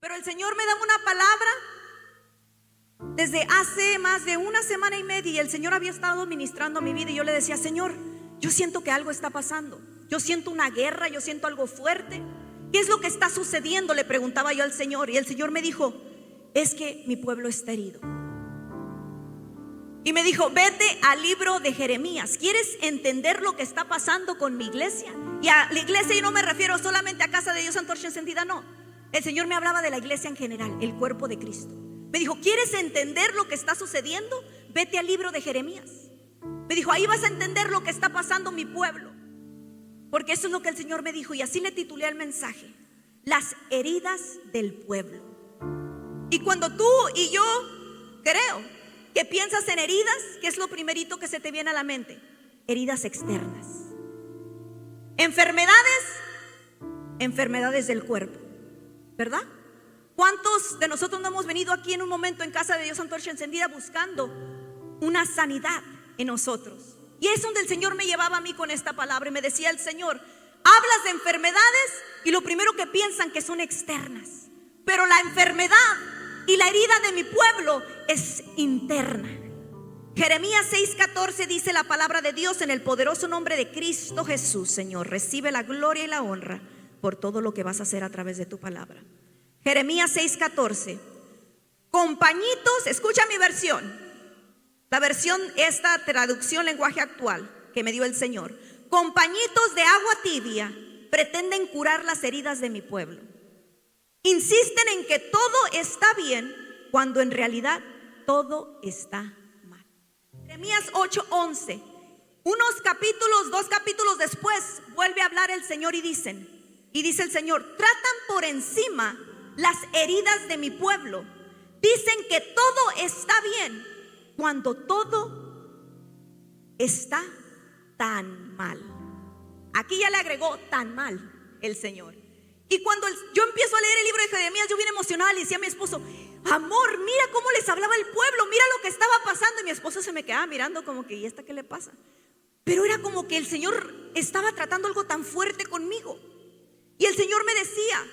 Pero el Señor me daba una palabra desde hace más de una semana y media, y el Señor había estado ministrando mi vida, y yo le decía: Señor, yo siento que algo está pasando, yo siento una guerra, yo siento algo fuerte. ¿Qué es lo que está sucediendo?, le preguntaba yo al Señor. Y el Señor me dijo: es que mi pueblo está herido. Y me dijo: vete al libro de Jeremías. ¿Quieres entender lo que está pasando con mi iglesia? Y a la iglesia, y no me refiero solamente a Casa de Dios Antorcha Encendida, no. El Señor me hablaba de la iglesia en general, el cuerpo de Cristo. Me dijo: ¿quieres entender lo que está sucediendo? Vete al libro de Jeremías. Me dijo: ahí vas a entender lo que está pasando mi pueblo. Porque eso es lo que el Señor me dijo. Y así le titulé al mensaje: las heridas del pueblo. Y cuando tú y yo creo que piensas en heridas, ¿qué es lo primerito que se te viene a la mente? Heridas externas. Enfermedades del cuerpo, ¿verdad? ¿Cuántos de nosotros no hemos venido aquí en un momento en Casa de Dios Antorcha Encendida buscando una sanidad en nosotros? Y es donde el Señor me llevaba a mí con esta palabra. Y me decía el Señor: hablas de enfermedades y lo primero que piensan que son externas, pero la enfermedad y la herida de mi pueblo es interna. Jeremías 6:14 dice la palabra de Dios: en el poderoso nombre de Cristo Jesús, Señor, recibe la gloria y la honra por todo lo que vas a hacer a través de tu palabra. Jeremías 6:14. Compañitos, escucha mi versión, la versión, esta traducción lenguaje actual que me dio el Señor. Compañitos de agua tibia pretenden curar las heridas de mi pueblo. Insisten en que todo está bien cuando en realidad todo está mal. Jeremías 8:11. Dos capítulos después vuelve a hablar el Señor y dice el Señor: tratan por encima las heridas de mi pueblo. Dicen que todo está bien cuando todo está tan mal. Aquí ya le agregó tan mal el Señor. Y cuando yo empiezo a leer el libro de Jeremías, yo bien emocionada le decía a mi esposo: amor, mira cómo les hablaba el pueblo, mira lo que estaba pasando. Y mi esposo se me quedaba mirando como que: ¿y esta qué le pasa? Pero era como que el Señor estaba tratando algo tan fuerte conmigo. Y el Señor me decía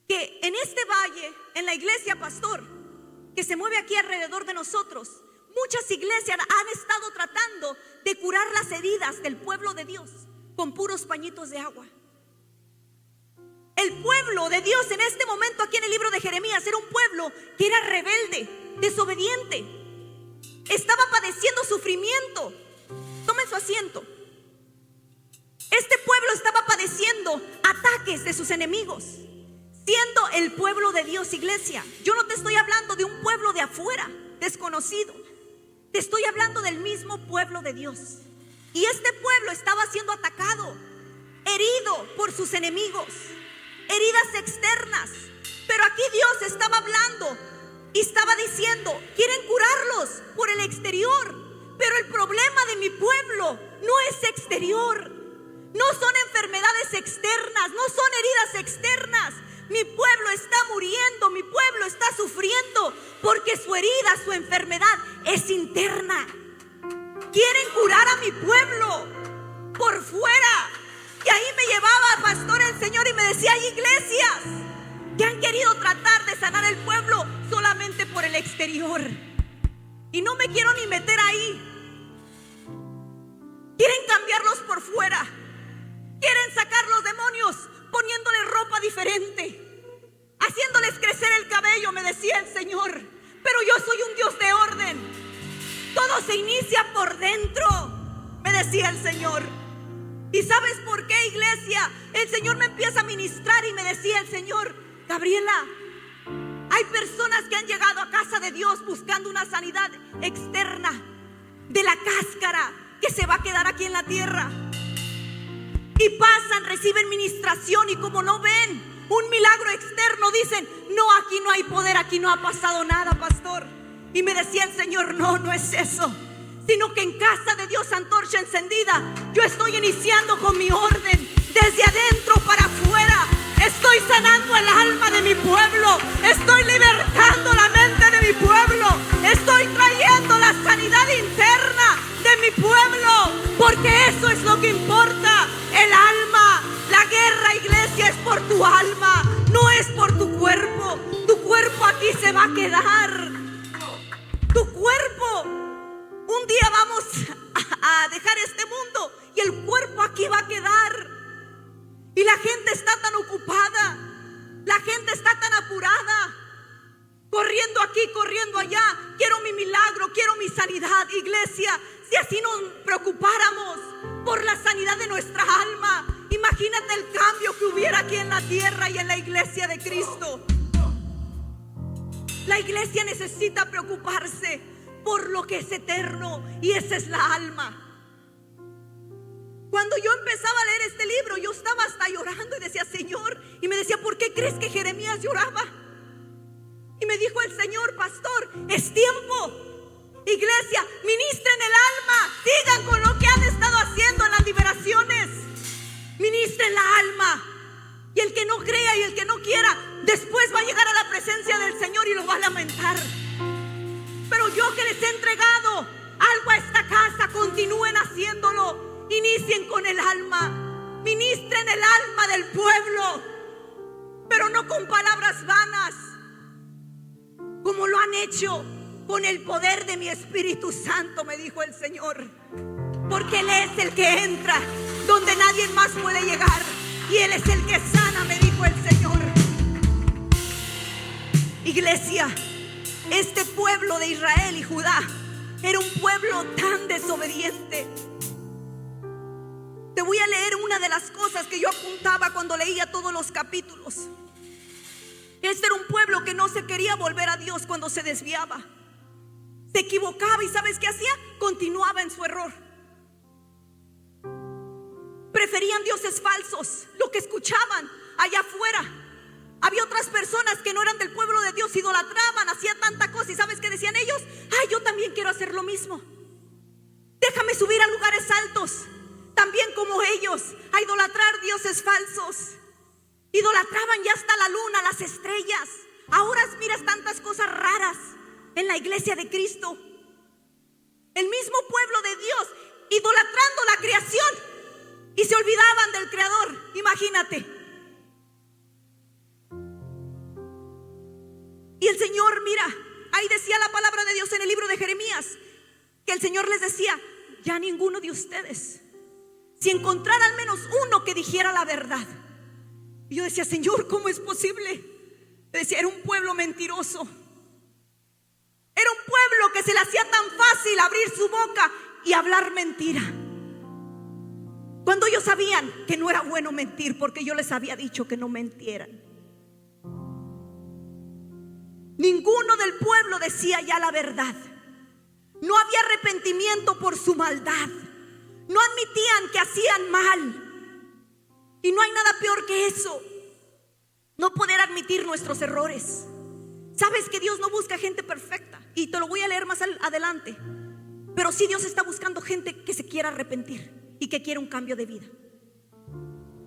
que en este valle, en la iglesia, pastor, que se mueve aquí alrededor de nosotros, muchas iglesias han estado tratando de curar las heridas del pueblo de Dios con puros pañitos de agua. El pueblo de Dios en este momento aquí en el libro de Jeremías era un pueblo que era rebelde, desobediente, estaba padeciendo sufrimiento. Tomen su asiento. Este pueblo estaba padeciendo ataques de sus enemigos, siendo el pueblo de Dios, iglesia. Yo no te estoy hablando de un pueblo de afuera, desconocido. Te estoy hablando del mismo pueblo de Dios. Y este pueblo estaba siendo atacado, herido por sus enemigos, heridas externas. Pero aquí Dios estaba hablando y estaba diciendo: quieren curarlos por el exterior, pero el problema de mi pueblo no es exterior, no son enfermedades externas, no son heridas externas. Mi pueblo está muriendo, mi pueblo está sufriendo porque su herida, su enfermedad es interna. Quieren curar a mi pueblo por fuera. Y ahí me llevaba, pastor, el Señor, y me decía: hay iglesias que han querido tratar de sanar el pueblo solamente por el exterior. Y no me quiero ni meter ahí. Quieren cambiarlos por fuera. Quieren sacar los demonios poniéndoles ropa diferente, haciéndoles crecer el cabello, me decía el Señor. Pero yo soy un Dios de orden. Todo se inicia por dentro, me decía el Señor. ¿Y sabes por qué, iglesia? El Señor me empieza a ministrar y me decía el Señor: Gabriela, hay personas que han llegado a Casa de Dios buscando una sanidad externa de la cáscara que se va a quedar aquí en la tierra. Y pasan, reciben ministración, y como no ven un milagro externo, dicen: no, aquí no hay poder, aquí no ha pasado nada, pastor. Y me decía el Señor: no, no es eso, sino que en Casa de Dios Antorcha Encendida yo estoy iniciando con mi orden desde adentro para afuera. Estoy sanando el alma de mi pueblo, estoy libertando la mente de mi pueblo, estoy trayendo la sanidad interna de mi pueblo, porque eso es lo que importa. El alma, la guerra, iglesia, es por tu alma, no es por tu cuerpo. quedar. Tu cuerpo, un día vamos a dejar este mundo y el cuerpo aquí va a quedar. Y la gente está tan ocupada, la gente está tan apurada, corriendo aquí, corriendo allá. Quiero mi milagro, quiero mi sanidad. Iglesia, si así nos preocupáramos por la sanidad de nuestra alma, imagínate el cambio que hubiera aquí en la tierra y en la iglesia de Cristo. La iglesia necesita preocuparse por lo que es eterno, y esa es la alma. Cuando yo empezaba a leer este libro, yo estaba hasta llorando y decía, Señor, y me decía, ¿por qué crees que Jeremías lloraba? Y me dijo el Señor, pastor, es tiempo. Iglesia, ministren el alma, sigan con lo que han estado haciendo en las liberaciones. Ministren la alma. Y el que no crea y el que no quiera, después va a llegar a la presencia del Señor y lo va a lamentar. Pero yo que les he entregado algo a esta casa, continúen haciéndolo. Inicien con el alma, ministren el alma del pueblo, pero no con palabras vanas, como lo han hecho con el poder de mi Espíritu Santo, me dijo el Señor. Porque Él es el que entra donde nadie más puede llegar, y Él es el que sana, me dijo el Señor. Iglesia, este pueblo de Israel y Judá era un pueblo tan desobediente. Te voy a leer una de las cosas que yo apuntaba cuando leía todos los capítulos. Este era un pueblo que no se quería volver a Dios cuando se desviaba. Se equivocaba y ¿sabes qué hacía? Continuaba en su error. Preferían dioses falsos, lo que escuchaban allá afuera. Había otras personas que no eran del pueblo de Dios, idolatraban, hacían tanta cosa. ¿Y sabes qué decían ellos? Ay, yo también quiero hacer lo mismo. Déjame subir a lugares altos, también como ellos, a idolatrar dioses falsos. Idolatraban ya hasta la luna, las estrellas. Ahora miras tantas cosas raras en la iglesia de Cristo. El mismo pueblo de Dios idolatrando la creación y se olvidaban del Creador. Imagínate. Y el Señor, mira, ahí decía la palabra de Dios en el libro de Jeremías, que el Señor les decía, ya ninguno de ustedes, si encontrara al menos uno que dijera la verdad. Y yo decía, Señor, ¿cómo es posible? Decía, era un pueblo mentiroso. Era un pueblo que se le hacía tan fácil abrir su boca y hablar mentira, cuando ellos sabían que no era bueno mentir, porque yo les había dicho que no mentieran. Ninguno del pueblo decía ya la verdad. No había arrepentimiento por su maldad. No admitían que hacían mal. Y no hay nada peor que eso, no poder admitir nuestros errores. Sabes que Dios no busca gente perfecta, y te lo voy a leer más adelante. Pero sí, Dios está buscando gente que se quiera arrepentir y que quiera un cambio de vida.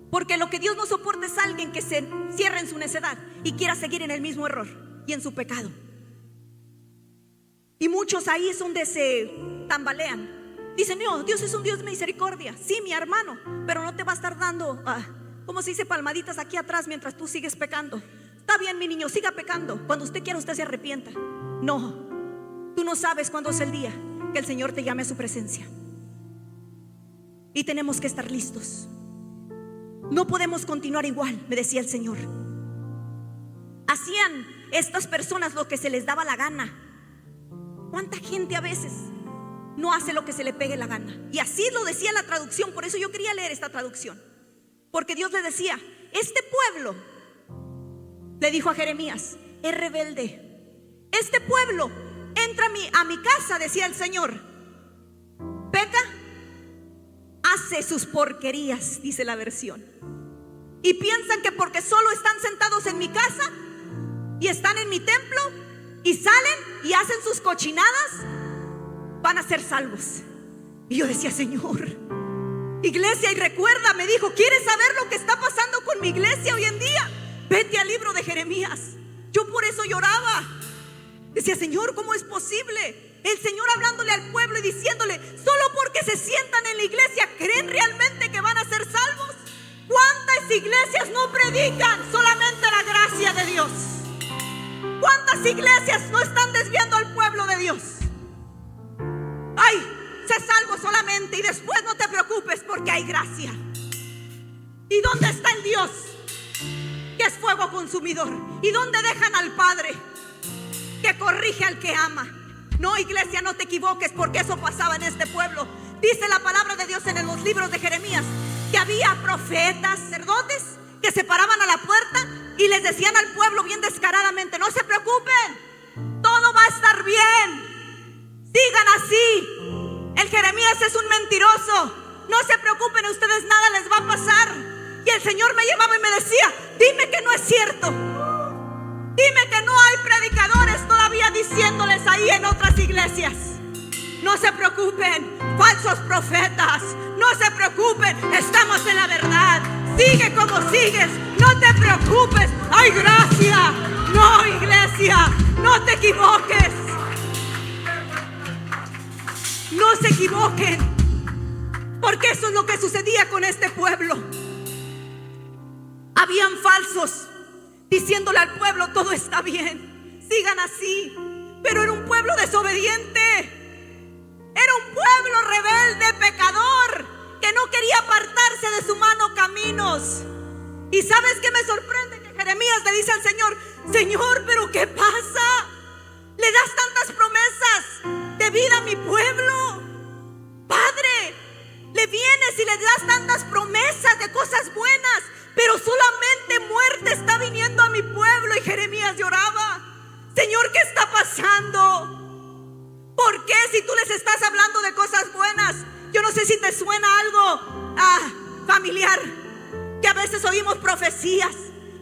Porque lo que Dios no soporta es alguien que se cierre en su necedad y quiera seguir en el mismo error y en su pecado. Y muchos ahí es donde se tambalean. Dicen, no, Dios es un Dios de misericordia. Sí, mi hermano, pero no te va a estar dando, ¿cómo se dice? Palmaditas aquí atrás mientras tú sigues pecando. Está bien, mi niño, siga pecando. Cuando usted quiera, usted se arrepienta. No, tú no sabes cuándo es el día que el Señor te llame a su presencia. Y tenemos que estar listos. No podemos continuar igual, me decía el Señor. Hacían estas personas lo que se les daba la gana. ¿Cuánta gente a veces no hace lo que se le pegue la gana? Y así lo decía la traducción. Por eso yo quería leer esta traducción, porque Dios le decía, este pueblo, le dijo a Jeremías, es rebelde. Este pueblo entra a mi casa, decía el Señor, peca, hace sus porquerías, dice la versión, y piensan que porque solo están sentados en mi casa y están en mi templo y salen y hacen sus cochinadas, van a ser salvos. Y yo decía, Señor, iglesia, y recuerda, me dijo, ¿quieres saber lo que está pasando con mi iglesia hoy en día? Vete al libro de Jeremías. Yo por eso lloraba. Decía, Señor, ¿cómo es posible? El Señor hablándole al pueblo y diciéndole, solo porque se sientan en la iglesia, ¿creen realmente que van a ser salvos? ¿Cuántas iglesias no predican solamente la gracia de Dios? ¿Cuántas ¿Cuántas iglesias no están desviando al pueblo de Dios? Ay, sé salvo solamente y después no te preocupes porque hay gracia. ¿Y dónde está el Dios que es fuego consumidor? ¿Y dónde dejan al Padre que corrige al que ama? No, iglesia, no te equivoques, porque eso pasaba en este pueblo. Dice la palabra de Dios en los libros de Jeremías que había profetas, sacerdotes que se paraban a la puerta y les decían al pueblo bien descaradamente: no se preocupen, todo va a estar bien, sigan así. El Jeremías es un mentiroso, no se preocupen ustedes, nada les va a pasar. Y el Señor me llevaba y me decía: dime que no es cierto, dime que no hay predicadores todavía diciéndoles ahí en otras iglesias: no se preocupen, falsos profetas, no se preocupen, estamos en la verdad, sigue como sigues, no te preocupes, hay gracia. No, iglesia, no te equivoques, no se equivoquen, porque eso es lo que sucedía con este pueblo. Habían falsos diciéndole al pueblo: todo está bien, sigan así. Pero era un pueblo desobediente, era un pueblo rebelde, pecador, que no quería apartarse de su mano caminos. Y ¿sabes qué me sorprende? Que Jeremías le dice al Señor: Señor, ¿pero qué pasa? ¿Le das tantas promesas de vida a mi pueblo? Padre, le vienes y le das tantas promesas de cosas buenas, pero solamente muerte está viniendo a mi pueblo. Y Jeremías lloraba: Señor, ¿qué está pasando? ¿Por qué si tú les estás hablando de cosas buenas? Yo no sé si te suena algo familiar, que a veces oímos profecías.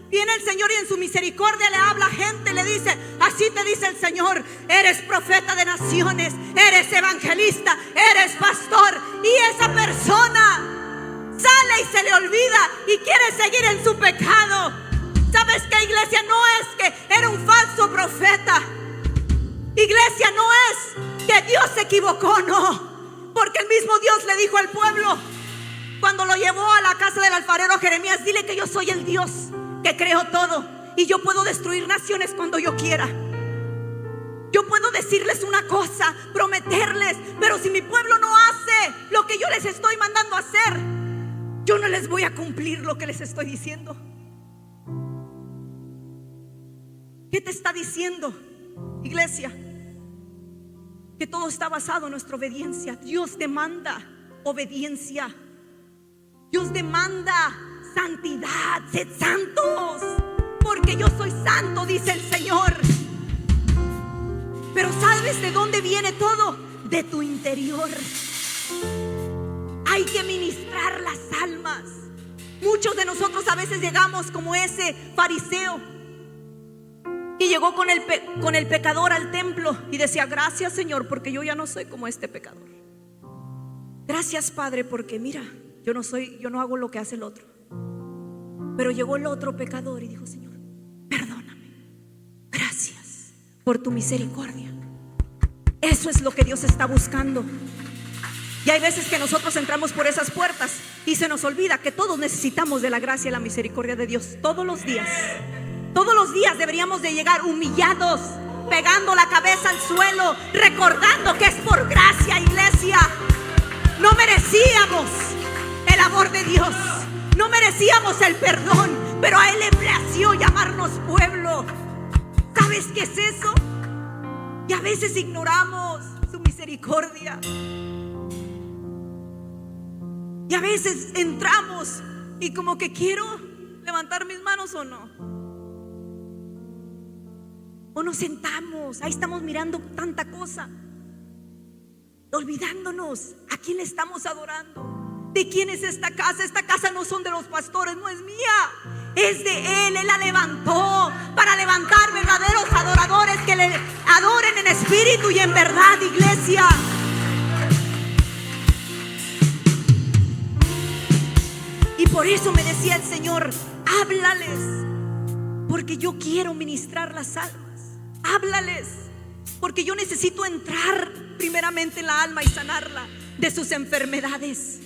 Viene el Señor y en su misericordia le habla a gente, le dice: así te dice el Señor, eres profeta de naciones, eres evangelista, eres pastor. Y esa persona sale y se le olvida y quiere seguir en su pecado. ¿Sabes qué, iglesia? No es que era un falso profeta. Iglesia, no es que Dios se equivocó, no. Porque el mismo Dios le dijo al pueblo, cuando lo llevó a la casa del alfarero a Jeremías: dile que yo soy el Dios que creo todo y yo puedo destruir naciones cuando yo quiera. Yo puedo decirles una cosa, prometerles, pero si mi pueblo no hace lo que yo les estoy mandando a hacer, yo no les voy a cumplir lo que les estoy diciendo. ¿Qué te está diciendo, iglesia? Que todo está basado en nuestra obediencia. Dios demanda obediencia. Dios demanda santidad. Sed santos, porque yo soy santo, dice el Señor. Pero ¿sabes de dónde viene todo? De tu interior. Hay que ministrar las almas. Muchos de nosotros a veces llegamos como ese fariseo y llegó con el pecador al templo y decía: gracias, Señor, porque yo ya no soy como este pecador. Gracias, Padre, porque mira, yo no hago lo que hace el otro. Pero llegó el otro pecador y dijo: Señor, perdóname, gracias por tu misericordia. Eso es lo que Dios está buscando. Y hay veces que nosotros entramos por esas puertas y se nos olvida que todos necesitamos de la gracia y la misericordia de Dios todos los días. Todos los días deberíamos de llegar humillados, pegando la cabeza al suelo, recordando que es por gracia, iglesia. No merecíamos el amor de Dios, no merecíamos el perdón, pero a Él le plació llamarnos pueblo. ¿Sabes qué es eso? Y a veces ignoramos su misericordia. Y a veces entramos y como que quiero levantar mis manos o no. O nos sentamos, ahí estamos mirando tanta cosa, olvidándonos a quién le estamos adorando. ¿De quién es esta casa? Esta casa no son de los pastores, no es mía, es de Él. Él la levantó para levantar verdaderos adoradores que le adoren en espíritu y en verdad, iglesia. Y por eso me decía el Señor: háblales, porque yo quiero ministrar las almas. Háblales, porque yo necesito entrar primeramente en la alma y sanarla de sus enfermedades.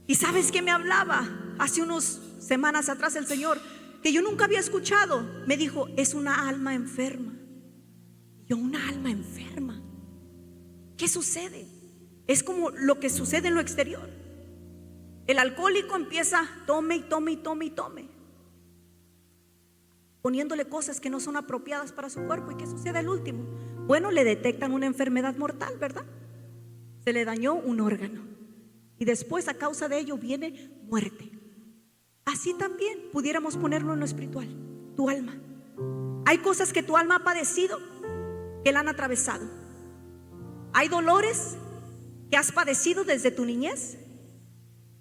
¿Y sabes qué me hablaba? Hace unas semanas atrás el Señor que yo nunca había escuchado. Me dijo, es una alma enferma. Yo, una alma enferma. ¿Qué sucede? Es como lo que sucede en lo exterior. El alcohólico empieza, tome y tome y tome y tome, poniéndole cosas que no son apropiadas para su cuerpo. ¿Y qué sucede al último? Bueno, le detectan una enfermedad mortal, ¿verdad? Se le dañó un órgano y después a causa de ello viene muerte. Así también pudiéramos ponerlo en lo espiritual. Tu alma, hay cosas que tu alma ha padecido, que la han atravesado. Hay dolores que has padecido desde tu niñez,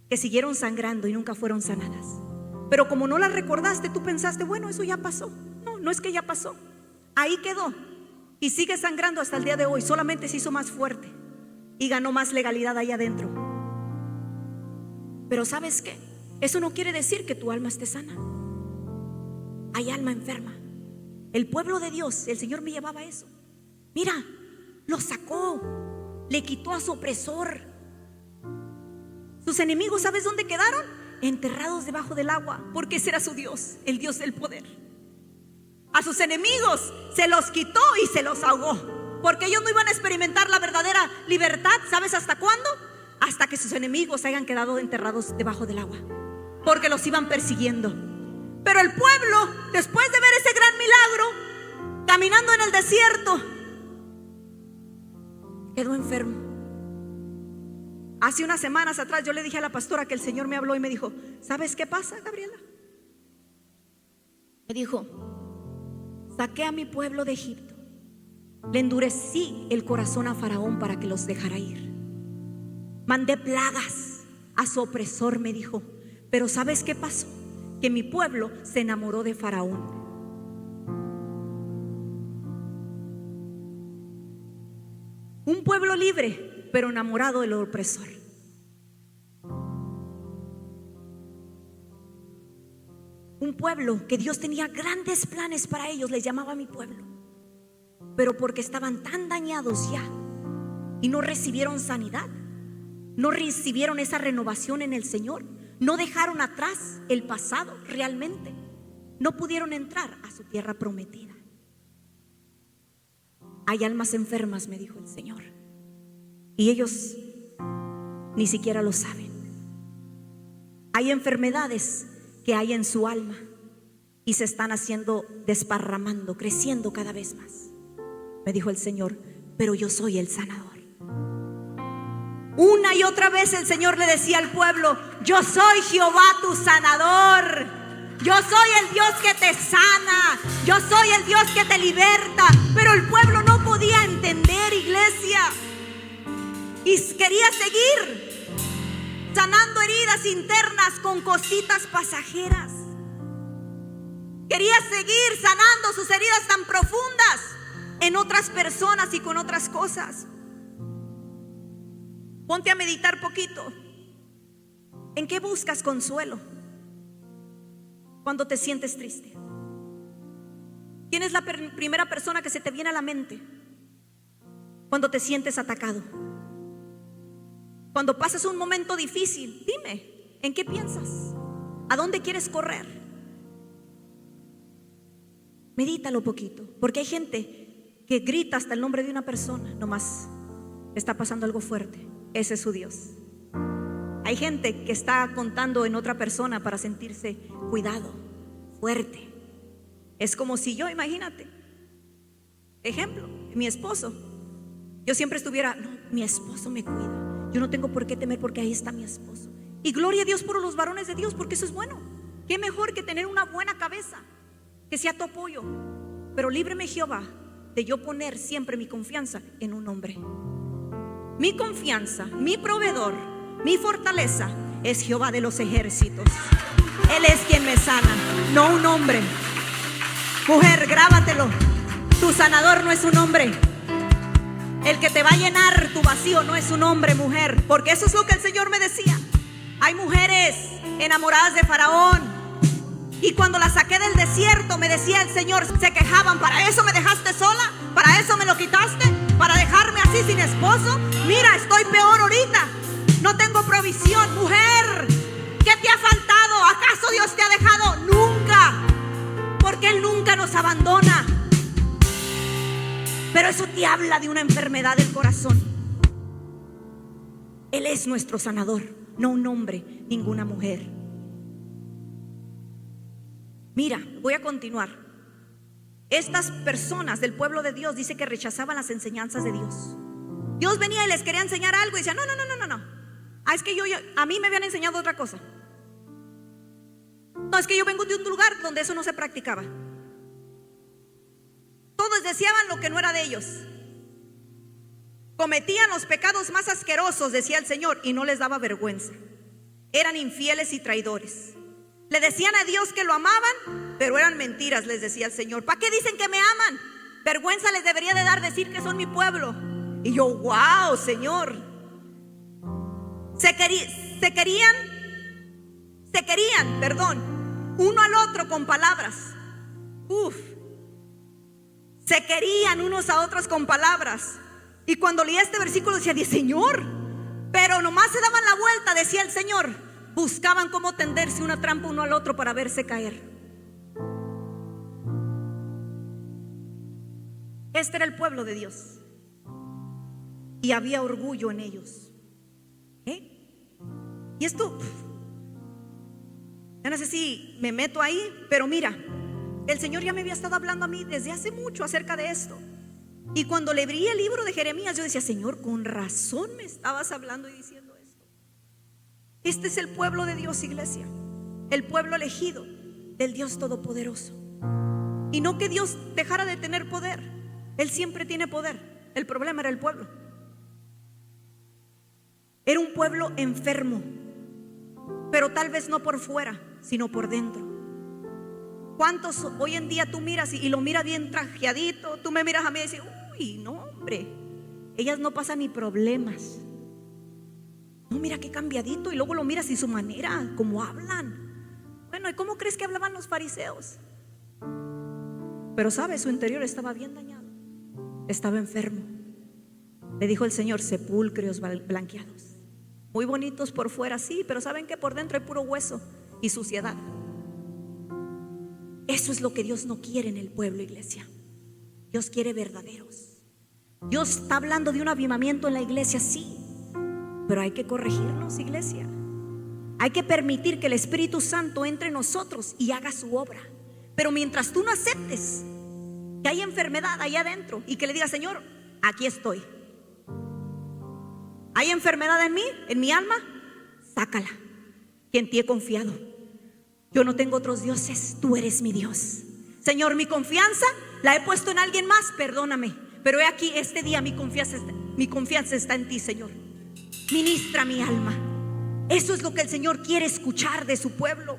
que siguieron sangrando y nunca fueron sanadas. Pero como no las recordaste, tú pensaste, bueno, eso ya pasó. No, no es que ya pasó, ahí quedó y sigue sangrando hasta el día de hoy. Solamente se hizo más fuerte y ganó más legalidad ahí adentro. Pero ¿sabes qué? Eso no quiere decir que tu alma esté sana. Hay alma enferma. El pueblo de Dios, el Señor me llevaba eso. Mira, lo sacó, le quitó a su opresor. Sus enemigos, ¿sabes dónde quedaron? Enterrados debajo del agua, porque ese era su Dios, el Dios del poder. A sus enemigos se los quitó y se los ahogó, porque ellos no iban a experimentar la verdadera libertad. ¿Sabes hasta cuándo? Hasta que sus enemigos hayan quedado enterrados debajo del agua, porque los iban persiguiendo. Pero el pueblo, después de ver ese gran milagro, caminando en el desierto, quedó enfermo. Hace unas semanas atrás yo le dije a la pastora que el Señor me habló y me dijo, ¿sabes qué pasa, Gabriela? Me dijo, saqué a mi pueblo de Egipto, le endurecí el corazón a Faraón para que los dejara ir, mandé plagas a su opresor, me dijo, pero ¿sabes qué pasó? Que mi pueblo se enamoró de Faraón. Un pueblo libre, pero enamorado del opresor. Un pueblo que Dios tenía grandes planes para ellos, les llamaba mi pueblo, pero porque estaban tan dañados ya y no recibieron sanidad, no recibieron esa renovación en el Señor, no dejaron atrás el pasado realmente, no pudieron entrar a su tierra prometida. Hay almas enfermas, me dijo el Señor, y ellos ni siquiera lo saben. Hay enfermedades que hay en su alma y se están haciendo, desparramando, creciendo cada vez más. Me dijo el Señor, pero yo soy el sanador. Una y otra vez el Señor le decía al pueblo, yo soy Jehová tu sanador, yo soy el Dios que te sana, yo soy el Dios que te liberta. Pero el pueblo no podía entender, iglesia, y quería seguir sanando heridas internas con cositas pasajeras. Quería seguir sanando sus heridas tan profundas en otras personas y con otras cosas. Ponte a meditar poquito. ¿En qué buscas consuelo cuando te sientes triste? ¿Quién es la primera persona que se te viene a la mente cuando te sientes atacado? Cuando pasas un momento difícil, dime, ¿en qué piensas? ¿A dónde quieres correr? Medítalo poquito, porque hay gente que grita hasta el nombre de una persona, nomás está pasando algo fuerte. Ese es su Dios. Hay gente que está contando en otra persona para sentirse cuidado, fuerte. Es como si yo, imagínate, ejemplo, mi esposo, yo siempre estuviera, no, mi esposo me cuida, yo no tengo por qué temer porque ahí está mi esposo. Y gloria a Dios por los varones de Dios, porque eso es bueno. Qué mejor que tener una buena cabeza, que sea tu apoyo. Pero líbreme Jehová de yo poner siempre mi confianza en un hombre. Mi confianza, mi proveedor, mi fortaleza es Jehová de los ejércitos. Él es quien me sana, no un hombre. Mujer, grábatelo, tu sanador no es un hombre. El que te va a llenar tu vacío no es un hombre, mujer. Porque eso es lo que el Señor me decía. Hay mujeres enamoradas de Faraón, y cuando las saqué del desierto, me decía el Señor, se quejaban, ¿para eso me dejaste sola? ¿Para eso me lo quitaste? ¿Para dejarme así sin esposo? Mira, estoy peor ahorita, no tengo provisión. Mujer, ¿qué te ha faltado? ¿Acaso Dios te ha dejado? Nunca. porque Él nunca nos abandona. Pero eso te habla de una enfermedad del corazón. Él es nuestro sanador, no un hombre, ninguna mujer. Mira, voy a continuar. Estas personas del pueblo de Dios dice que rechazaban las enseñanzas de Dios. Dios venía y les quería enseñar algo y decía: no. Es que a mí me habían enseñado otra cosa. No, es que yo vengo de un lugar donde eso no se practicaba. Todos deseaban lo que no era de ellos. Cometían los pecados más asquerosos, decía el Señor, y no les daba vergüenza. Eran infieles y traidores. Le decían a Dios que lo amaban, pero eran mentiras, les decía el Señor. ¿Para qué dicen que me aman? Vergüenza les debería de dar decir que son mi pueblo. Y yo, wow, Señor. Se querían, uno al otro con palabras. Se querían unos a otros con palabras. Y cuando leía este versículo decía: Señor, pero nomás se daban la vuelta, decía el Señor. Buscaban cómo tenderse una trampa uno al otro para verse caer. Este era el pueblo de Dios. Y había orgullo en ellos. Y esto, ya no sé si me meto ahí, pero mira, el Señor ya me había estado hablando a mí desde hace mucho acerca de esto. Y cuando le abrí el libro de Jeremías, yo decía: Señor, con razón me estabas hablando y diciendo esto. Este es el pueblo de Dios, iglesia. El pueblo elegido del Dios Todopoderoso. Y no que Dios dejara de tener poder. Él siempre tiene poder. El problema era el pueblo. Era un pueblo enfermo, pero tal vez no por fuera, sino por dentro. ¿Cuántos hoy en día tú miras y lo miras bien trajeadito? Tú me miras a mí y dices: uy, no, hombre, ellas no pasan ni problemas. No, mira qué cambiadito. Y luego lo miras y su manera, cómo hablan. Bueno, ¿y cómo crees que hablaban los fariseos? Pero sabes, su interior estaba bien dañado. Estaba enfermo. Le dijo el Señor: sepulcros blanqueados. Muy bonitos por fuera, sí, pero saben que por dentro hay puro hueso y suciedad. Eso es lo que Dios no quiere en el pueblo, iglesia. Dios quiere verdaderos. Dios está hablando de un avivamiento en la iglesia, sí, pero hay que corregirnos, iglesia. Hay que permitir que el Espíritu Santo entre en nosotros y haga su obra. Pero mientras tú no aceptes que hay enfermedad allá adentro y que le digas: Señor, aquí estoy. ¿Hay enfermedad en mí, en mi alma? Sácala, que en ti he confiado. Yo no tengo otros dioses, tú eres mi Dios. Señor, mi confianza la he puesto en alguien más, perdóname. Pero he aquí, este día mi confianza está en ti, Señor. Ministra mi alma. Eso es lo que el Señor quiere escuchar de su pueblo.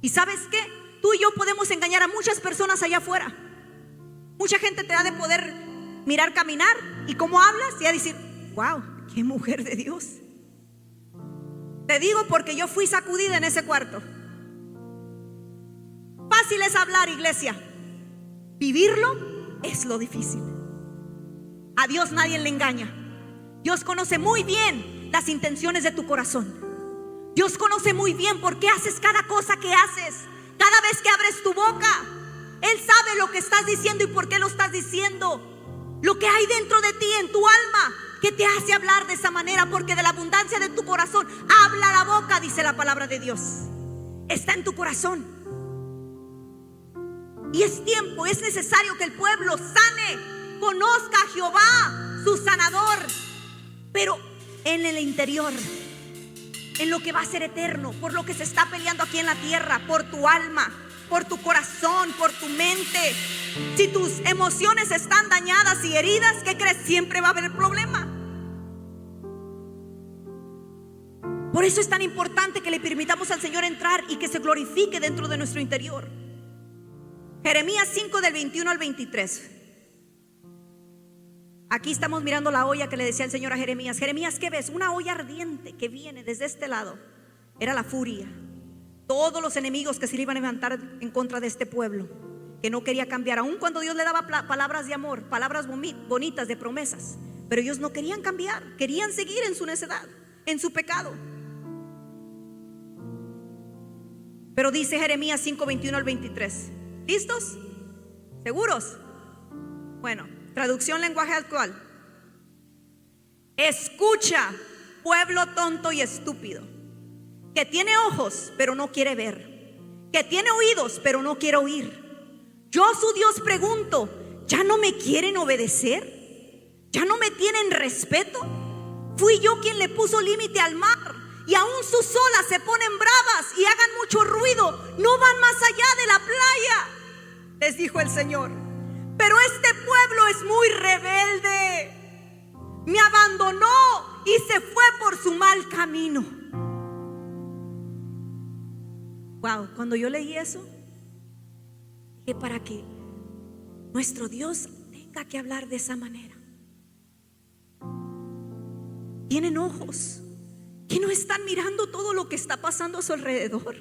¿Y sabes qué? Tú y yo podemos engañar a muchas personas allá afuera. Mucha gente te ha de poder mirar caminar y cómo hablas y a decir: wow, qué mujer de Dios. Te digo porque yo fui sacudida en ese cuarto. Fácil es hablar, iglesia. Vivirlo es lo difícil. A Dios nadie le engaña. Dios conoce muy bien las intenciones de tu corazón. Dios conoce muy bien por qué haces cada cosa que haces. Cada vez que abres tu boca, Él sabe lo que estás diciendo y por qué lo estás diciendo. Lo que hay dentro de ti, en tu alma, que te hace hablar de esa manera, porque de la abundancia de tu corazón habla la boca, dice la palabra de Dios. Está en tu corazón. Y es tiempo, es necesario que el pueblo sane, conozca a Jehová, su sanador, pero en el interior, en lo que va a ser eterno, por lo que se está peleando aquí en la tierra, por tu alma, por tu corazón, por tu mente. Si tus emociones están dañadas y heridas, ¿qué crees? Siempre va a haber problema. Por eso es tan importante que le permitamos al Señor entrar y que se glorifique dentro de nuestro interior. Jeremías 5 del 21 al 23. Aquí estamos mirando la olla que le decía el Señor a Jeremías. Jeremías, ¿qué ves? Una olla ardiente que viene desde este lado. Era la furia. Todos los enemigos que se le iban a levantar en contra de este pueblo, que no quería cambiar, aun cuando Dios le daba palabras de amor, palabras bonitas de promesas. Pero ellos no querían cambiar, querían seguir en su necedad, en su pecado. Pero dice Jeremías 5, 21 al 23: ¿Listos? ¿Seguros? Bueno, traducción lenguaje actual. Escucha, pueblo tonto y estúpido, que tiene ojos pero no quiere ver, que tiene oídos pero no quiere oír. Yo, su Dios, pregunto, ¿ya no me quieren obedecer? ¿Ya no me tienen respeto? Fui yo quien le puso límite al mar, y aún sus olas se ponen bravas y hagan mucho ruido, no van más allá de la playa, les dijo el Señor. Pero este pueblo es muy rebelde, me abandonó y se fue por su mal camino. Wow, cuando yo leí eso, dije, para que nuestro Dios tenga que hablar de esa manera. Tienen ojos que no están mirando todo lo que está pasando a su alrededor,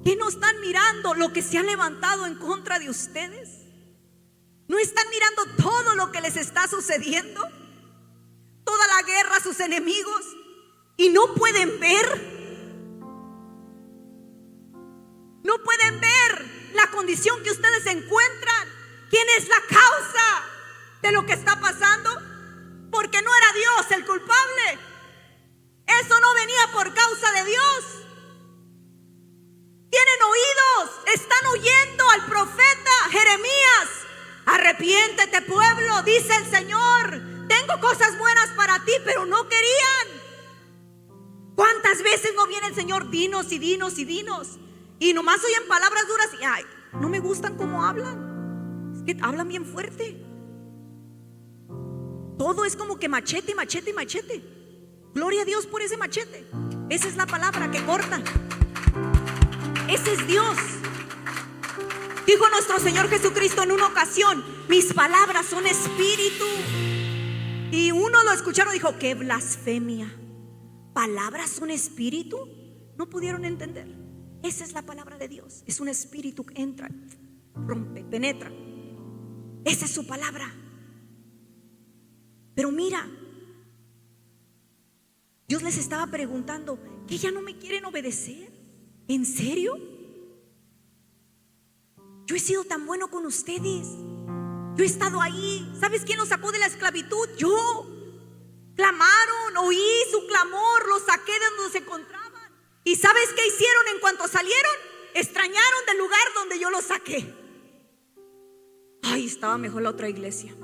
que no están mirando lo que se ha levantado en contra de ustedes, no están mirando todo lo que les está sucediendo, toda la guerra a sus enemigos, y no pueden ver. No pueden ver la condición que ustedes se encuentran. ¿Quién es la causa de lo que está pasando? Porque no era Dios el culpable. Eso no venía por causa de Dios. Tienen oídos, están oyendo al profeta Jeremías. Arrepiéntete, pueblo, dice el Señor. Tengo cosas buenas para ti, pero no querían. ¿Cuántas veces no viene el Señor? Dinos y dinos y dinos. Y nomás oyen palabras duras y ay, no me gustan cómo hablan. Es que hablan bien fuerte. Todo es como que machete, machete, machete. Gloria a Dios por ese machete. Esa es la palabra que corta. Ese es Dios. Dijo nuestro Señor Jesucristo en una ocasión: mis palabras son espíritu. Y uno lo escucharon y dijo: qué blasfemia. ¿Palabras son espíritu? No pudieron entender. Esa es la palabra de Dios. Es un espíritu que entra, rompe, penetra. Esa es su palabra. Pero mira, Dios les estaba preguntando: ¿que ya no me quieren obedecer? ¿En serio? Yo he sido tan bueno con ustedes. Yo he estado ahí. ¿Sabes quién los sacó de la esclavitud? Yo. Clamaron, oí su clamor, los saqué de donde se encontraban. ¿Y sabes qué hicieron en cuanto salieron? Extrañaron del lugar donde yo los saqué. Ay, estaba mejor la otra iglesia.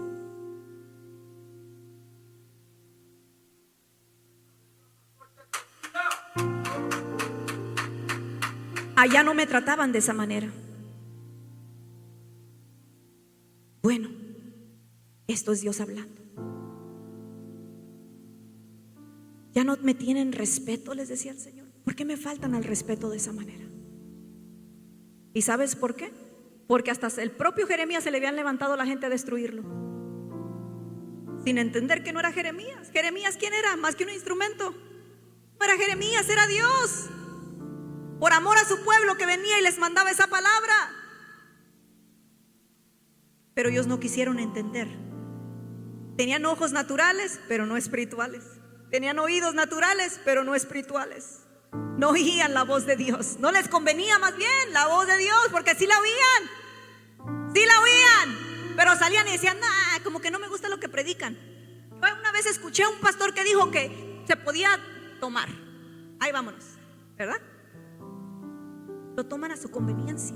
Allá no me trataban de esa manera. Bueno, esto es Dios hablando. Ya no me tienen respeto, les decía el Señor. ¿Por qué me faltan al respeto de esa manera? ¿Y sabes por qué? Porque hasta el propio Jeremías se le habían levantado a la gente a destruirlo, sin entender que no era Jeremías. Jeremías, ¿quién era? Más que un instrumento. No era Jeremías, era Dios. Por amor a su pueblo que venía y les mandaba esa palabra. Pero ellos no quisieron entender. Tenían ojos naturales, pero no espirituales. Tenían oídos naturales, pero no espirituales. No oían la voz de Dios. No les convenía más bien la voz de Dios, porque sí la oían. Sí la oían, pero salían y decían: nah, como que no me gusta lo que predican. Yo una vez escuché a un pastor que dijo que se podía tomar. Ahí vámonos, ¿verdad? Lo toman a su conveniencia.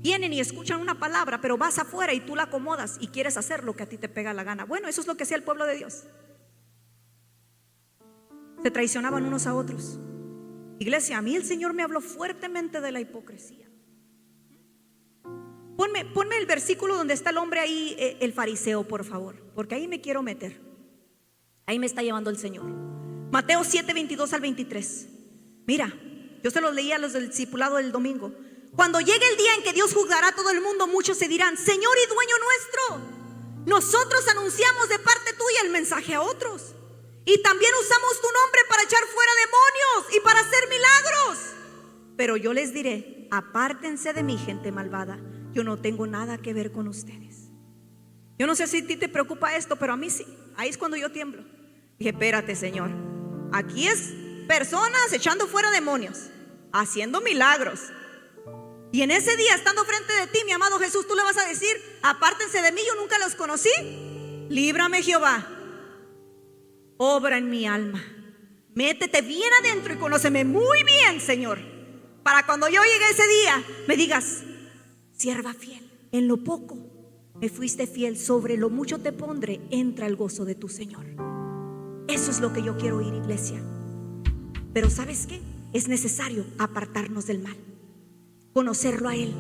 Vienen y escuchan una palabra, pero vas afuera y tú la acomodas y quieres hacer lo que a ti te pega la gana. Bueno, eso es lo que hacía el pueblo de Dios. Se traicionaban unos a otros. Iglesia, a mí el Señor me habló fuertemente de la hipocresía. Ponme el versículo donde está el hombre ahí, el fariseo, por favor, porque ahí me quiero meter. Ahí me está llevando el Señor. Mateo 7, 22 al 23. Mira, yo se los leí a los del discipulado del domingo. Cuando llegue el día en que Dios juzgará a todo el mundo, muchos se dirán: Señor y dueño nuestro, nosotros anunciamos de parte tuya el mensaje a otros, y también usamos tu nombre para echar fuera demonios y para hacer milagros. Pero yo les diré: apártense de mí, gente malvada, yo no tengo nada que ver con ustedes. Yo no sé si a ti te preocupa esto, pero a mí sí. Ahí es cuando yo tiemblo. Dije: espérate, Señor, aquí es personas echando fuera demonios, haciendo milagros, Y en ese día, estando frente de ti, mi amado Jesús, tú le vas a decir: apártense de mí, yo nunca los conocí. Líbrame, Jehová, obra en mi alma. Métete bien adentro y conóceme muy bien, Señor, para cuando yo llegue ese día me digas: sierva fiel, en lo poco me fuiste fiel, sobre lo mucho te pondré, entra el gozo de tu Señor. Eso es lo que yo quiero oír, iglesia. Pero ¿sabes qué? Es necesario apartarnos del mal, conocerlo a Él.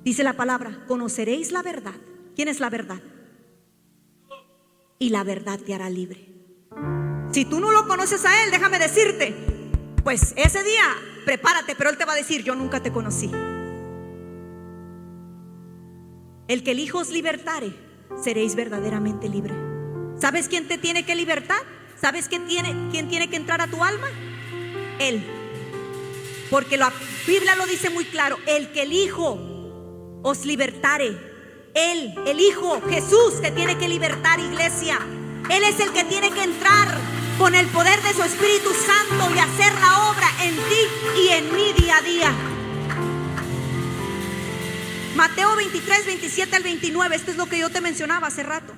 Dice la palabra: conoceréis la verdad. ¿Quién es la verdad? Y la verdad te hará libre. Si tú no lo conoces a Él, déjame decirte, pues ese día prepárate, pero Él te va a decir: yo nunca te conocí. El que el Hijo os libertare, seréis verdaderamente libre. ¿Sabes quién te tiene que libertar? ¿Sabes quién tiene que entrar a tu alma? Él. Porque la Biblia lo dice muy claro: el que el Hijo os libertare. Él, el Hijo, Jesús, te tiene que libertar, iglesia. Él es el que tiene que entrar con el poder de su Espíritu Santo y hacer la obra en ti y en mí día a día. Mateo 23, 27 al 29. Esto es lo que yo te mencionaba hace rato.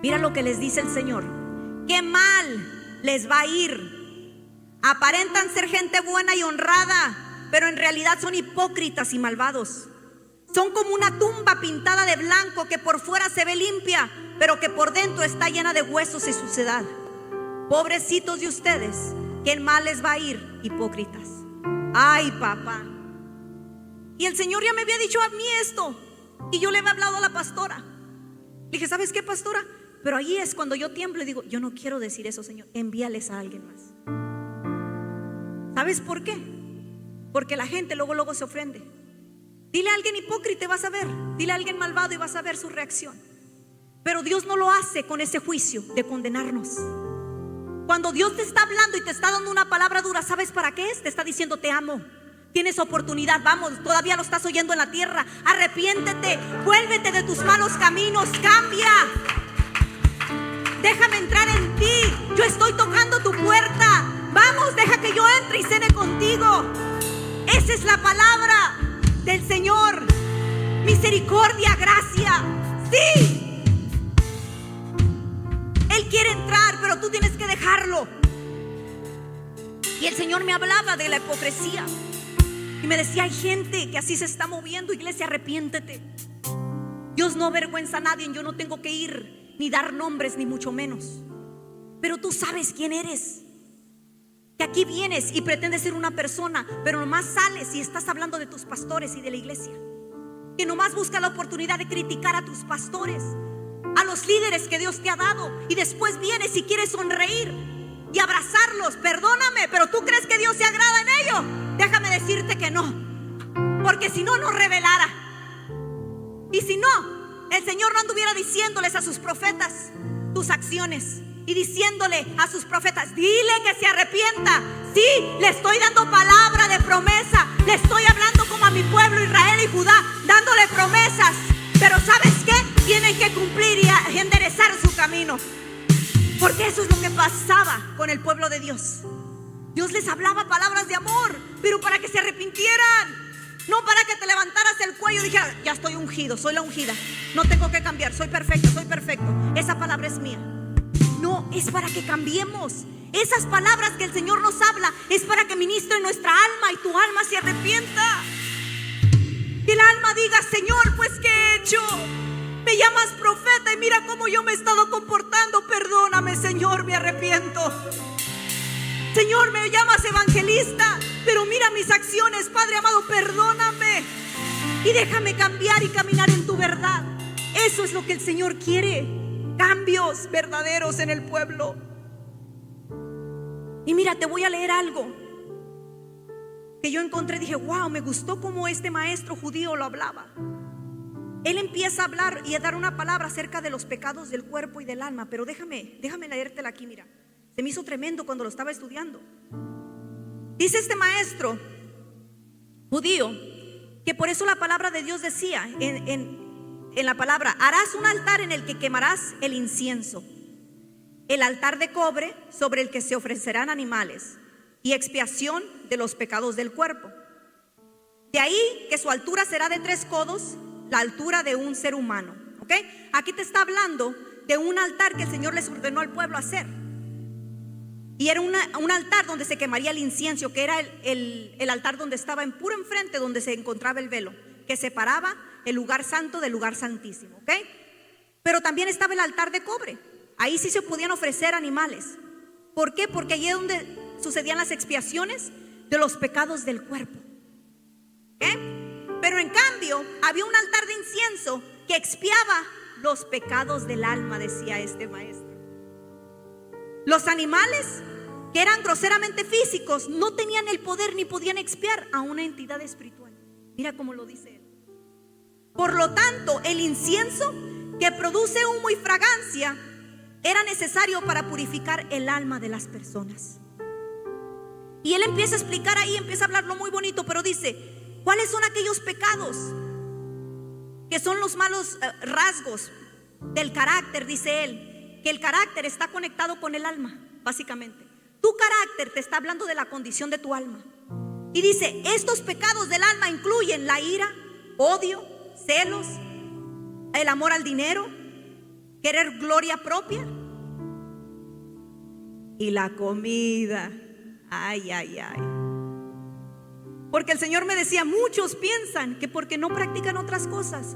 Mira lo que les dice el Señor: qué mal les va a ir. Aparentan ser gente buena y honrada, pero en realidad son hipócritas y malvados. Son como una tumba pintada de blanco, que por fuera se ve limpia, pero que por dentro está llena de huesos y suciedad. Pobrecitos de ustedes, qué mal les va a ir, hipócritas. Ay, papá. Y el Señor ya me había dicho a mí esto, y yo le había hablado a la pastora. Le dije: ¿sabes qué, pastora? Pero ahí es cuando yo tiemblo y digo: yo no quiero decir eso, Señor, envíales a alguien más. ¿Sabes por qué? Porque la gente luego se ofende. Dile a alguien hipócrita y vas a ver. Dile a alguien malvado y vas a ver su reacción. Pero Dios no lo hace con ese juicio de condenarnos. Cuando Dios te está hablando y te está dando una palabra dura, ¿sabes para qué es? Te está diciendo: te amo, tienes oportunidad, vamos, todavía lo estás oyendo en la tierra. Arrepiéntete, vuélvete de tus malos caminos, cambia. Déjame entrar en ti, yo estoy tocando tu puerta. Vamos, deja que yo entre y cene contigo. Esa es la palabra del Señor. Misericordia, gracia. Sí, Él quiere entrar, pero tú tienes que dejarlo. Y el Señor me hablaba de la hipocresía y me decía: hay gente que así se está moviendo. Iglesia, arrepiéntete. Dios no avergüenza a nadie. Yo no tengo que ir ni dar nombres, ni mucho menos. Pero tú sabes quién eres. Que aquí vienes y pretendes ser una persona, pero nomás sales y estás hablando de tus pastores y de la iglesia. Que nomás busca la oportunidad de criticar a tus pastores, a los líderes que Dios te ha dado, y después vienes y quieres sonreír y abrazarlos. Perdóname, pero ¿tú crees que Dios se agrada en ello? Déjame decirte que no, porque si no nos revelara. Y si no, el Señor no anduviera diciéndoles a sus profetas tus acciones, y diciéndole a sus profetas: dile que se arrepienta. Sí, le estoy dando palabra de promesa, le estoy hablando como a mi pueblo Israel y Judá, dándole promesas. Pero ¿sabes qué? Tienen que cumplir y enderezar su camino, porque eso es lo que pasaba con el pueblo de Dios. Dios les hablaba palabras de amor, pero para que se arrepintieran, no para que te levantaras el cuello y dijeras: ya estoy ungido, soy la ungida, no tengo que cambiar, soy perfecto, esa palabra es mía. No, es para que cambiemos. Esas palabras que el Señor nos habla es para que ministre nuestra alma y tu alma se arrepienta. Que el alma diga: Señor, pues ¿qué he hecho? Me llamas profeta y mira cómo yo me he estado comportando. Perdóname, Señor, me arrepiento. Señor, me llamas evangelista, pero mira mis acciones, Padre amado, perdóname y déjame cambiar y caminar en tu verdad. Eso es lo que el Señor quiere. Cambios verdaderos en el pueblo. Y mira, te voy a leer algo que yo encontré. Dije: wow, me gustó cómo este maestro judío lo hablaba. Él empieza a hablar y a dar una palabra acerca de los pecados del cuerpo y del alma. Pero déjame leértela aquí. Mira, se me hizo tremendo cuando lo estaba estudiando. Dice este maestro judío que por eso la palabra de Dios decía en la palabra: harás un altar en el que quemarás el incienso, el altar de cobre sobre el que se ofrecerán animales, y expiación de los pecados del cuerpo. De ahí que su altura será de 3 codos, la altura de un ser humano. ¿Ok? Aquí te está hablando de un altar que el Señor les ordenó al pueblo hacer. Y era un altar donde se quemaría el incienso, que era el altar donde estaba en puro enfrente, donde se encontraba el velo, que separaba el lugar santo del lugar santísimo. ¿Ok? Pero también estaba el altar de cobre. Ahí sí se podían ofrecer animales. ¿Por qué? Porque allí es donde sucedían las expiaciones de los pecados del cuerpo. ¿Ok? Pero en cambio había un altar de incienso que expiaba los pecados del alma, decía este maestro. Los animales, que eran groseramente físicos, no tenían el poder ni podían expiar a una entidad espiritual. Mira cómo lo dice él. Por lo tanto, el incienso, que produce humo y fragancia, era necesario para purificar el alma de las personas. Y él empieza a explicar ahí, empieza a hablarlo muy bonito, pero dice: ¿cuáles son aquellos pecados que son los malos rasgos del carácter? Dice él que el carácter está conectado con el alma, básicamente. Tu carácter te está hablando de la condición de tu alma. Y dice: estos pecados del alma incluyen la ira, odio, celos, el amor al dinero, querer gloria propia y la comida. Ay, ay, ay. Porque el Señor me decía: muchos piensan que porque no practican otras cosas,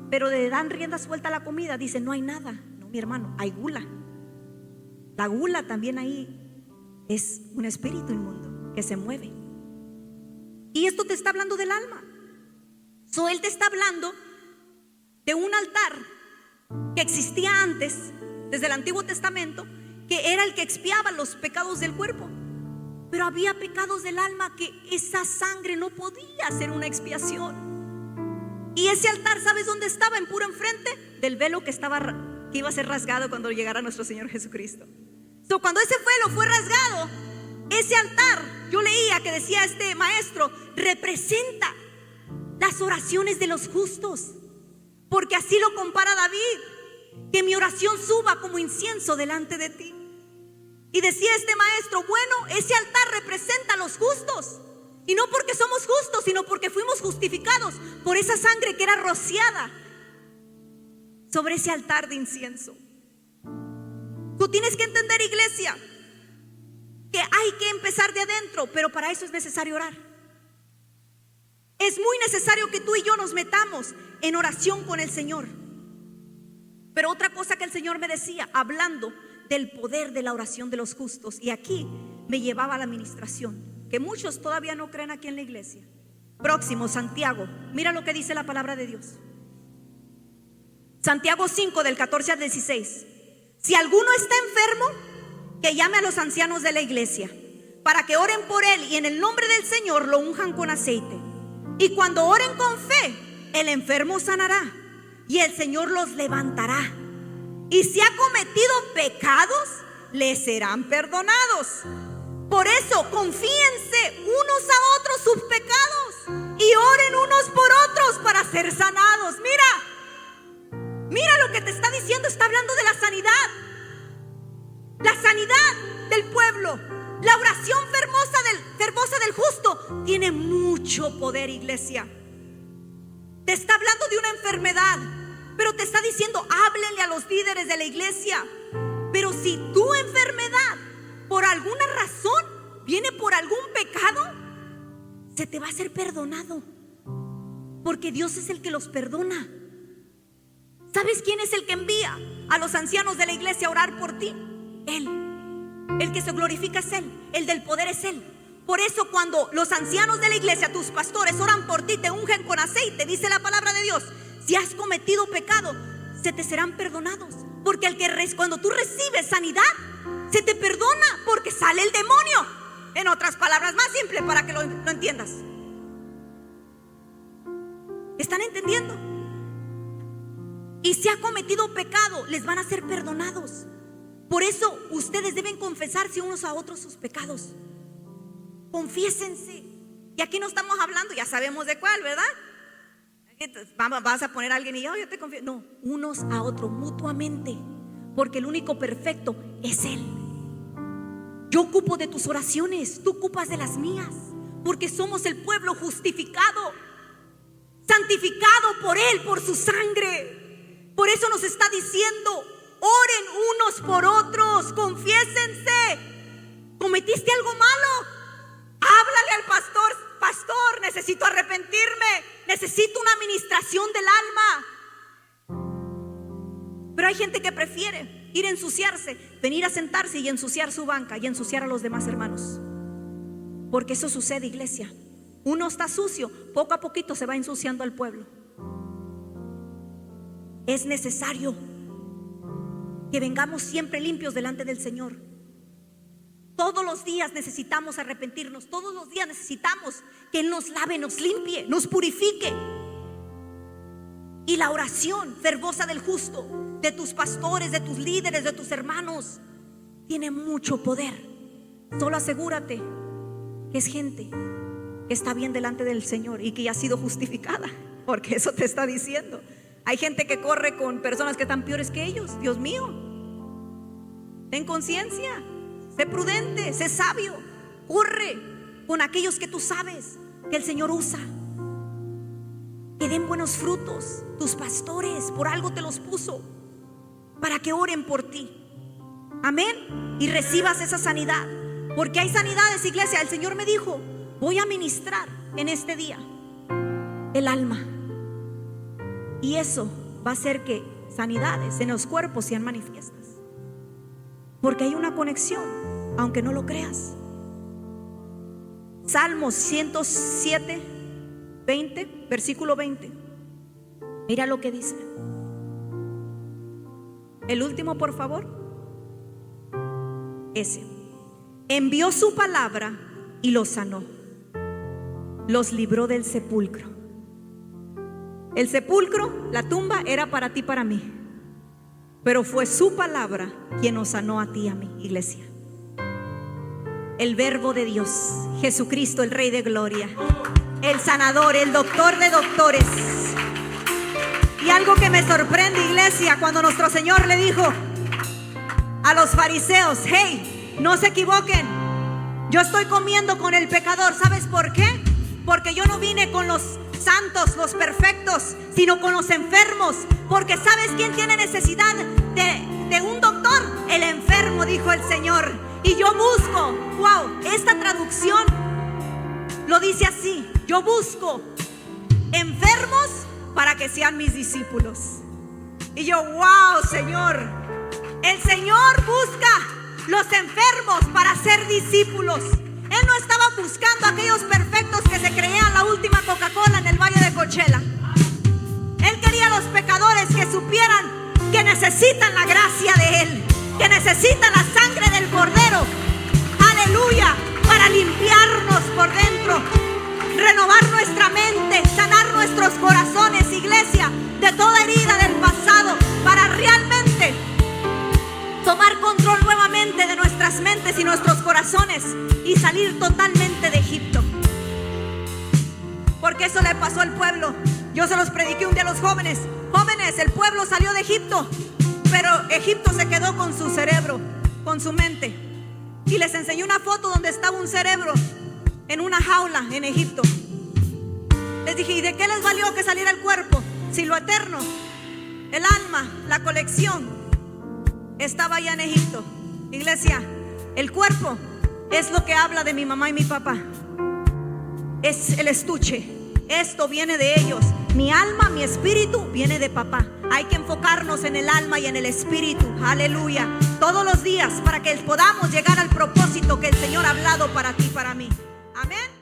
pero le dan rienda suelta a la comida, dicen: no hay nada. No, mi hermano, hay gula. La gula también ahí es un espíritu inmundo que se mueve. Y esto te está hablando del alma. Él te está hablando de un altar que existía antes, desde el Antiguo Testamento, que era el que expiaba los pecados del cuerpo. Pero había pecados del alma que esa sangre no podía hacer una expiación. Y ese altar, ¿sabes dónde estaba? En puro enfrente del velo que iba a ser rasgado cuando llegara nuestro Señor Jesucristo. Cuando ese velo fue rasgado, ese altar, yo leía que decía este maestro, representa las oraciones de los justos. Porque así lo compara David: que mi oración suba como incienso delante de ti. Y decía este maestro: bueno, ese altar representa a los justos. Y no porque somos justos, sino porque fuimos justificados por esa sangre que era rociada sobre ese altar de incienso. Tú tienes que entender, iglesia, que hay que empezar de adentro, pero para eso es necesario orar. Es muy necesario que tú y yo nos metamos en oración con el Señor. Pero otra cosa que el Señor me decía, hablando del poder de la oración de los justos, y aquí me llevaba a la administración, que muchos todavía no creen aquí en la iglesia. Próximo, Santiago. Mira lo que dice la palabra de Dios. Santiago 5, del 14 al 16. Si alguno está enfermo, que llame a los ancianos de la iglesia, para que oren por él, y en el nombre del Señor lo unjan con aceite. Y cuando oren con fe, el enfermo sanará, y el Señor los levantará. Y si ha cometido pecados, le serán perdonados. Por eso confíense unos a otros sus pecados, y oren unos por otros para ser sanados. Mira lo que te está diciendo. Está hablando de la sanidad. La sanidad del pueblo. La oración fervosa del justo tiene mucho poder, iglesia. Te está hablando de una enfermedad, pero te está diciendo: háblenle a los líderes de la iglesia. Pero si tu enfermedad, por alguna razón, viene por algún pecado, se te va a ser perdonado, porque Dios es el que los perdona. ¿Sabes quién es el que envía a los ancianos de la iglesia a orar por ti? Él. El que se glorifica es Él. El del poder es Él. Por eso cuando los ancianos de la iglesia, tus pastores, oran por ti, te ungen con aceite, dice la palabra de Dios: si has cometido pecado, se te serán perdonados. Porque cuando tú recibes sanidad, se te perdona, porque sale el demonio. En otras palabras más simples, para que lo entiendas. ¿Están entendiendo? Y si ha cometido pecado, les van a ser perdonados. Por eso ustedes deben confesarse unos a otros sus pecados. Confiésense. Y aquí no estamos hablando, ya sabemos de cuál, ¿verdad? Vas a poner a alguien y yo te confieso. No, unos a otros mutuamente, porque el único perfecto es Él. Yo ocupo de tus oraciones, tú ocupas de las mías. porque somos el pueblo justificado, santificado por Él, por su sangre. Por eso nos está diciendo: oren unos por otros, confiésense. ¿Cometiste algo malo? Háblale al pastor: pastor, necesito arrepentirme, necesito una administración del alma. Pero hay gente que prefiere ir a ensuciarse, venir a sentarse y ensuciar su banca y ensuciar a los demás hermanos. Porque eso sucede, iglesia. Uno está sucio, poco a poquito se va ensuciando al pueblo. Es necesario que vengamos siempre limpios delante del Señor. Todos los días necesitamos arrepentirnos. Todos los días necesitamos que Él nos lave, nos limpie, nos purifique. Y la oración fervorosa del justo, de tus pastores, de tus líderes, de tus hermanos, tiene mucho poder. Solo asegúrate que es gente que está bien delante del Señor y que ya ha sido justificada, porque eso te está diciendo. Hay gente que corre con personas que están peores que ellos. Dios mío, ten conciencia, sé prudente, sé sabio. Corre con aquellos que tú sabes que el Señor usa, que den buenos frutos. Tus pastores, por algo te los puso, para que oren por ti. Amén. Y recibas esa sanidad, porque hay sanidades, iglesia. El Señor me dijo: voy a ministrar en este día el alma, y eso va a hacer que sanidades en los cuerpos sean manifiestas, porque hay una conexión, aunque no lo creas. Salmos 107, 20, versículo 20. Mira lo que dice. El último, por favor. Ese. Envió su palabra y los sanó, los libró del sepulcro. El sepulcro, la tumba, era para ti, para mí, pero fue su palabra quien nos sanó a ti y a mí, iglesia. El verbo de Dios, Jesucristo, el Rey de gloria, el sanador, el doctor de doctores. Y algo que me sorprende, iglesia, cuando nuestro Señor le dijo a los fariseos: hey, no se equivoquen, yo estoy comiendo con el pecador. ¿Sabes por qué? Porque yo no vine con los santos, los perfectos, sino con los enfermos. Porque ¿sabes quién tiene necesidad de un doctor? El enfermo, dijo el Señor. Y yo busco, esta traducción lo dice así: yo busco enfermos para que sean mis discípulos. Y yo, Señor, el Señor busca los enfermos para ser discípulos. Él no estaba buscando a aquellos perfectos que se creían la última Coca-Cola en el Valle de Coachella. Él quería a los pecadores que supieran que necesitan la gracia de Él, que necesitan la sangre del Cordero, aleluya, para limpiarnos por dentro, renovar nuestra mente, sanar nuestros corazones, iglesia, de toda herida del pasado, para realmente tomar control nuevamente de nuestras mentes y nuestros corazones y salir totalmente de Egipto. Porque eso le pasó al pueblo. Yo se los prediqué un día a los jóvenes: jóvenes, el pueblo salió de Egipto, pero Egipto se quedó con su cerebro, con su mente. Y les enseñé una foto donde estaba un cerebro en una jaula en Egipto. Les dije: ¿y de qué les valió que saliera el cuerpo si lo eterno, el alma, la colección, estaba allá en Egipto? Iglesia, el cuerpo es lo que habla de mi mamá y mi papá. Es el estuche. Esto viene de ellos. Mi alma, mi espíritu viene de papá. Hay que enfocarnos en el alma y en el espíritu, aleluya, todos los días, para que podamos llegar al propósito que el Señor ha hablado para ti y para mí. Amén.